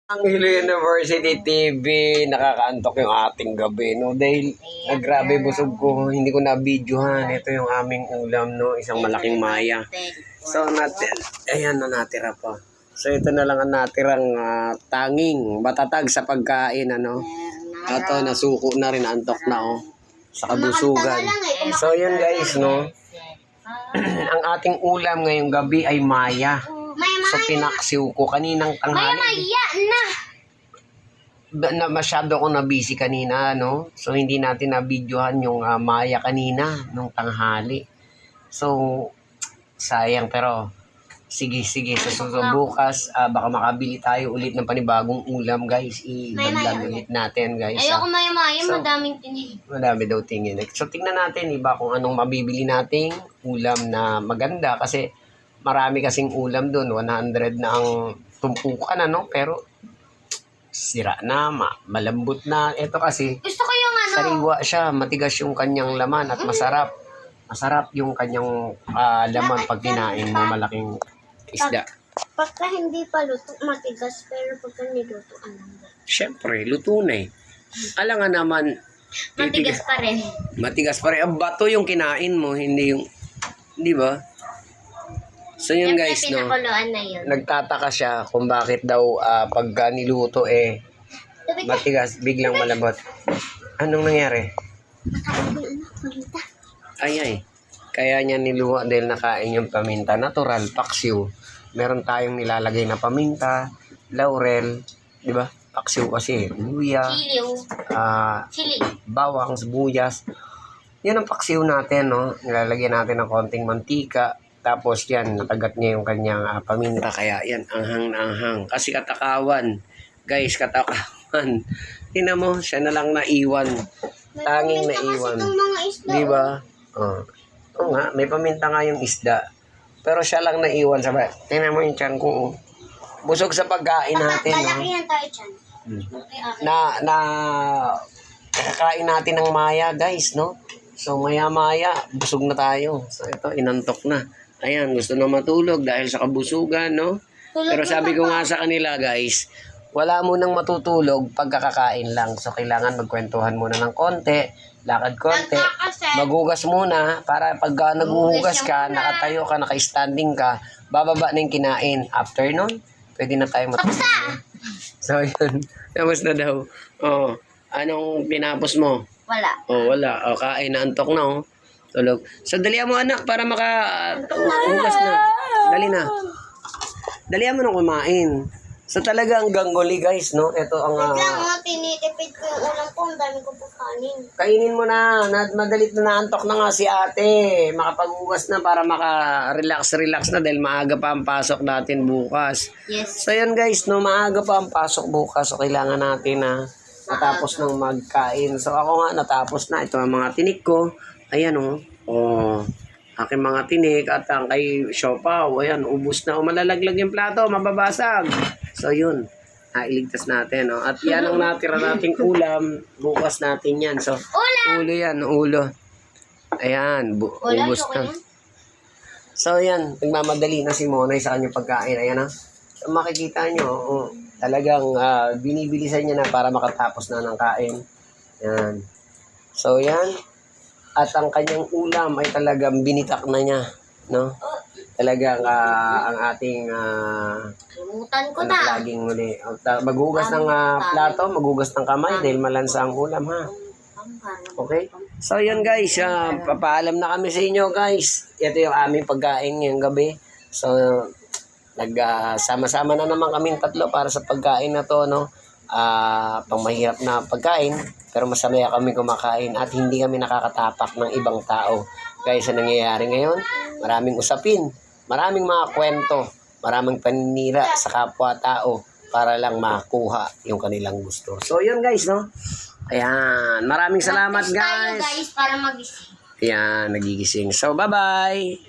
Ang Hilo University TV, nakakaantok yung ating gabi, no? Dahil grabe busog ko, hindi ko na-videohan. Ito yung aming ulam, no? Isang malaking maya. So, ayan na natira pa. So, ito na lang ang natirang tanging matatag sa pagkain, ano? Ito, nasuko na rin, antok na, oh. Sa kabusugan. So, yun guys, no? Ang ating ulam ngayong gabi ay maya. So, pinaksiw ko kaninang tanghali. Masyado akong na-busy kanina, no? So, hindi natin na-videohan yung maya kanina, nung tanghali. So, sayang. Pero, sige. So, bukas, baka makabili tayo ulit ng panibagong ulam, guys. I-vlog ulit natin, guys. Ayoko maya-maya, So, madaming tingin. Madami daw tingin. So, tingnan natin, iba, kung anong mabibili nating ulam na maganda. Kasi, marami kasing ulam doon. 100 na ang tumpukan, ano? Pero, sira na, malambot na. Ito kasi, Gusto ko yung ano. sariwa siya. Matigas yung kanyang laman at masarap. Masarap yung kanyang laman pag kinain mo malaking isda. Pagka hindi pa luto, matigas. Pero pagka niluto, Siyempre, luto na eh. Alam nga naman, matigas pa rin. matigas pa rin. Ang bato yung kinain mo, hindi yung, di ba? So yun guys, no? Pinakuluan na yun. Nagtataka siya kung bakit daw pag niluto matigas, biglang malambot. Anong nangyari? Ay. Kaya niya niluwa dahil nakain yung paminta. Natural, paksiw. Meron tayong nilalagay na paminta, laurel, di ba? Paksiw kasi, luya, Chili. bawang, sibuyas. Yan ang paksiw natin, no? Nilalagyan natin ng konting mantika. Tapos yan, nakagat niya yung kanyang paminta. Kaya yan, anghang na anghang. Kasi katakawan. Guys, katakawan. Tingnan mo, siya na lang naiwan. Tanging naiwan. Di ba? Oo nga, may paminta nga yung isda. Pero siya lang naiwan. Sabay, tingnan mo yung tiyan ko. Oh. Busog sa pagkain natin. Lalakihan tayo dyan. Kakain natin ng maya, guys, no? So, maya-maya, busog na tayo. So, ito, inantok na. Ayan, gusto na matulog dahil sa kabusugan, no? Pero sabi ko nga sa kanila, guys, wala munang matutulog pagkakakain lang. So, kailangan magkwentuhan muna ng konti, lakad konti, maghugas muna para pag naghuhugas ka, nakatayo ka, naka-standing ka, bababa na yung kinain. After nun, pwede na tayo matulog. So, yun. Tapos na daw. Oh, anong pinapos mo? Wala. Oh, wala. O, kain na, antok na, oh. Tulog. So, dalihan mo, anak, para hugas na. Dali na. Dalihan mo nang kumain. So, talaga ang ganggoli, guys, no? Ito ang... tinitipid ko yung ulam ko. Ang dami ko po kanin. Kainin mo na. Madalit na naantok na nga si ate. Makapaghugas na para maka-relax na dahil maaga pa ang pasok natin bukas. Yes. So, yun, guys, no? Maaga pa ang pasok bukas. So, kailangan natin natapos ng magkain. So, ako nga, natapos na. Ito ang mga tinik ko. Ayan, oh. Oh, aking mga tinik at ang kay Siopaw. Ayan, ubus na. O, malalaglag yung plato, mababasag. So, yun. Iligtas natin, oh. At yan ang natira nating ulam. Bukas natin yan. So, ulo yan, ulo. Ayan, ubus na. So, yan. Nagmamadali na si Monay sa kanyang pagkain. Ayan, ha. So, makikita nyo, oh, talagang binibilisan niya na para makatapos na ng kain. Yan. So, yan. At ang kanyang ulam ay talagang binitak na niya, no? Talagang ang ating Limutan ko na. laging muli. Maghugas ng plato, maghugas ng kamay dahil malansa ang ulam, ha? Okay? So, yun guys, papaalam na kami sa inyo, guys. Ito yung aming pagkain ngayong gabi. So, sama-sama na naman kaming tatlo para sa pagkain na to, no? Pang mahirap na pagkain, pero masaya kami kumakain at hindi kami nakakatapak ng ibang tao. Guys, ang nangyayari ngayon, maraming usapin, maraming mga kwento, maraming paninira sa kapwa-tao para lang makuha yung kanilang gusto. So, yun guys, no? Ayan, maraming salamat guys. Guys, para magising. Ayan, nagigising. So, bye-bye.